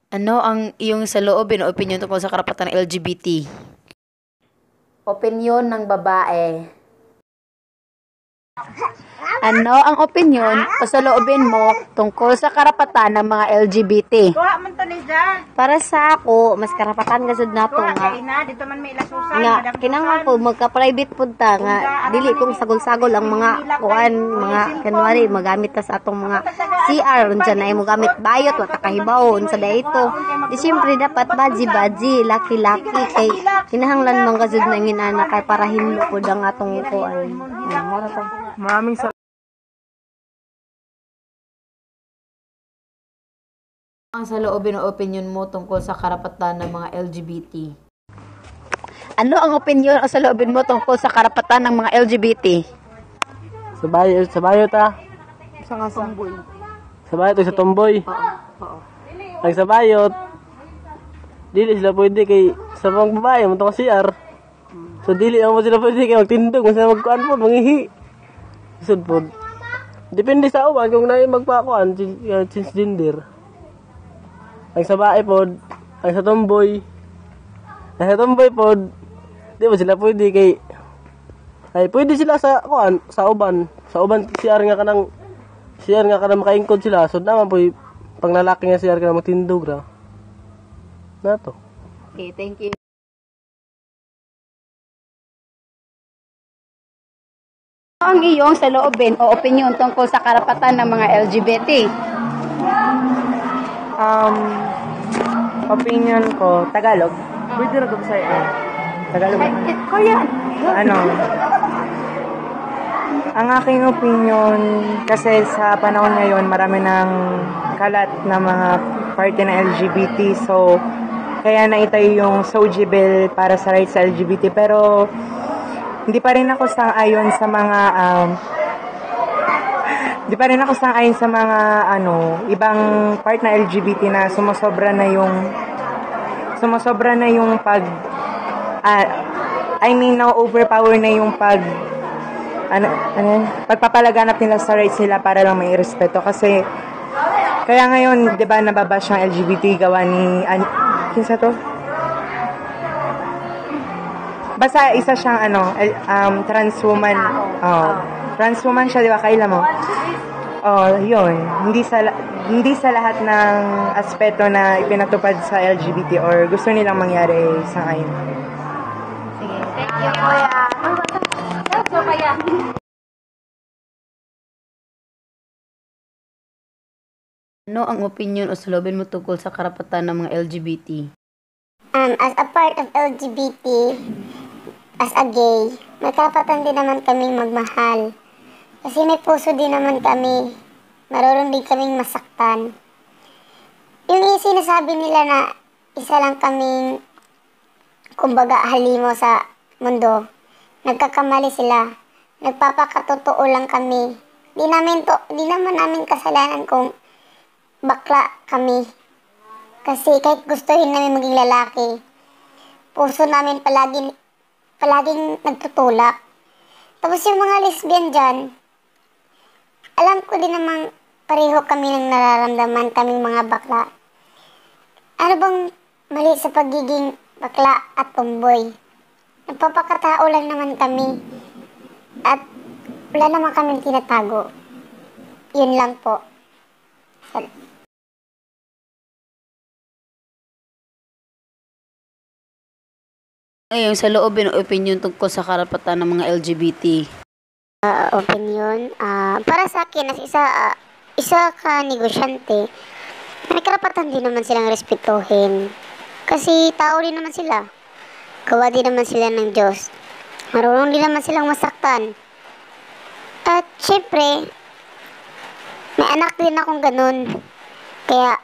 Ano ang iyong saloobin o opinyon tungkol sa karapatan ng LGBT? Opinyon ng babae. Ano ang opinyon o saloobin mo tungkol sa karapatan ng mga LGBT? Kuha man to ni Ja. Para sa ako, mas karapatan gasud nato Kuha nga kay ina dito man may ilasusan. nga kinahanglan po magka-private pud ta nga dili kong sagol-sagol ang mga kuan mga kanwari magamit ta sa atong mga CR unsa na mo gamit bayot wa ta kahibaw unsa dayto di syempre dapat baji laki-laki kay kinahanglan man gasud na inana kay para hinlo pud ang atong kuan. Maraming Ang saloobin o opinion mo tungkol sa karapatan ng mga LGBT? Ano ang opinion o saloobin mo tungkol sa karapatan ng mga LGBT? sabayo ta. Sa nga samboy. Sabayo to sa tomboy. Oo. Ang sabayot, dili sila pwede kay sa mga babae mo to CR. So dili mo sila pwede kay magtindog, sila magkuan po, mangihi. Sud po. Depende sa uwan kung naay magpakuan transgender. Ang sa bae pod, ang sa tomboy pod, di ba sila pwede kay ay pwede sila sa kuan sa uban CR nga kanang makaingkod sila so naman po pang lalaki nga CR ka magtindog ra nato. Okay, thank you. Ano ang iyong saloobin o opinion tungkol sa karapatan ng mga LGBT? Opinion ko, Tagalog. Pwede ra ko sa Tagalog. Korean. Ano? Ang aking opinion, kasi sa panahon ngayon, marami ng kalat na mga party ng LGBT. So, kaya naitayo yung SOGI bill para sa rights sa LGBT. Pero, hindi pa rin ako sang-ayon sa mga ibang part na LGBT na sumosobra na yung na-overpower na yung pagpapalaganap nila sa rights nila para lang may respeto. Kasi, kaya ngayon, di ba, nababash ang LGBT gawa ni, kinsa to? Basta isa siyang trans woman. Trans woman siya, di ba? Kaila mo? Yun. Hindi sa lahat ng aspeto na ipinatupad sa LGBT or gusto nilang mangyari sa ngayon. Sige. Thank you, Kuya. So, kaya. Ano ang opinion o saloobin mo tungkol sa karapatan ng mga LGBT? As a part of LGBT, as a gay, may karapatan din naman kaming magmahal. Kasi may puso din naman kami. Marunong din kaming masaktan. Yung sinasabi nila na isa lang kaming, kumbaga, halimo sa mundo, nagkakamali sila. Nagpapakatotoo lang kami. Di naman namin kasalanan kung bakla kami. Kasi kahit gustuhin namin maging lalaki, puso namin palaging nagtutulak. Tapos yung mga lesbian dyan, alam ko din namang pareho kami ng nararamdaman kaming mga bakla. Ano bang mali sa pagiging bakla at tomboy? Nagpapakatao lang naman kami. At wala naman kami tinatago. Yun lang po. Ngayon, sa loobin o opinion tungkol sa karapatan ng mga LGBT? Opinion. Para sa akin, as isa ka negosyante, may karapatan din naman silang respetuhin. Kasi tao din naman sila. Gawa din naman sila ng Diyos. Marunong din naman silang masaktan. At syempre, may anak din akong ganun. Kaya,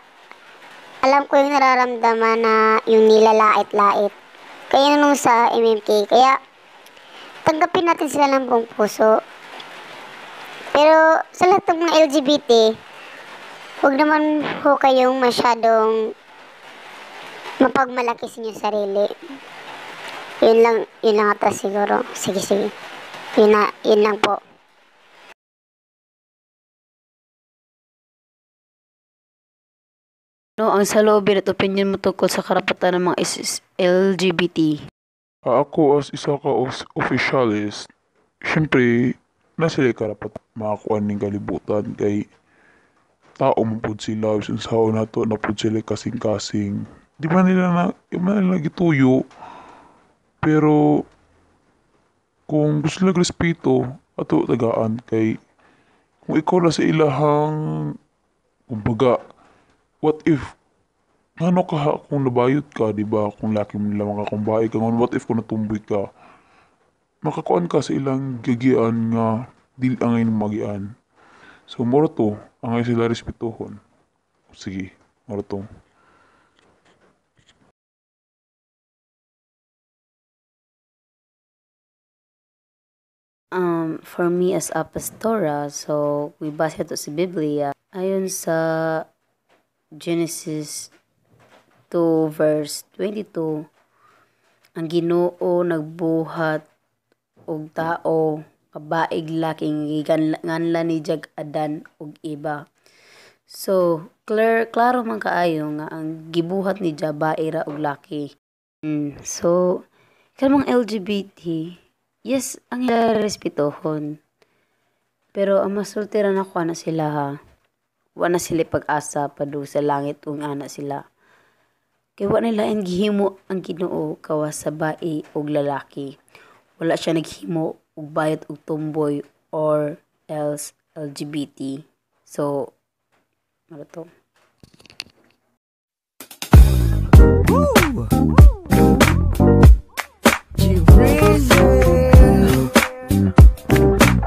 alam ko yung nararamdaman na yung nilalait-lait. Kaya nung sa MMK, kaya tanggapin natin sila ng buong puso. Pero sa lahat ng mga LGBT, huwag naman ho kayong masyadong mapagmalaki sa inyong sarili. Yun lang ata siguro. Sige. Yun lang po. No, ang salobin at opinion mo tungkol sa karapatan ng mga LGBT. Ako as isa ka officialist, syempre, na sila karapat makakuan ng kalibutan kay tao mo pud sila bisan sa na to na pud sila kasing-kasing. Di man nila gituyo, pero kung gusto nila respeto ato tagaan kay kung ikaw na sa ilahang kumbaga what if ano ka kung nabayot ka, di ba? Kung laki mo nila makakumbay ka, what if kung natumboy ka, makakuan ka sa ilang gagian nga dili ang ngayon magian. So, moro to, ang ngayon sila respetuhon. Sige, moro to. For me as a pastora, so we base ito sa Biblia. Ayon sa Genesis 2 verse 22, ang Ginoo nagbuhat og tao kabaig laking giganlan ni jag Adan og iba. So klaro man kaayo nga ang gibuhat ni Jah bae ra og laki. So kanang LGBT, yes ang ila respetuhon. Pero ang masultiran ako na sila ha. Wala sila pag-asa padu sa langit ug ana sila. Kaya wala nila ang gihimo ang Ginoo kawas sa bae ug lalaki. Wala siya naghimo og bayot og tomboy or else LGBT. So, ano to?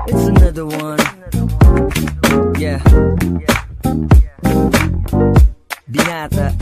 It's another one. Yeah. Binata.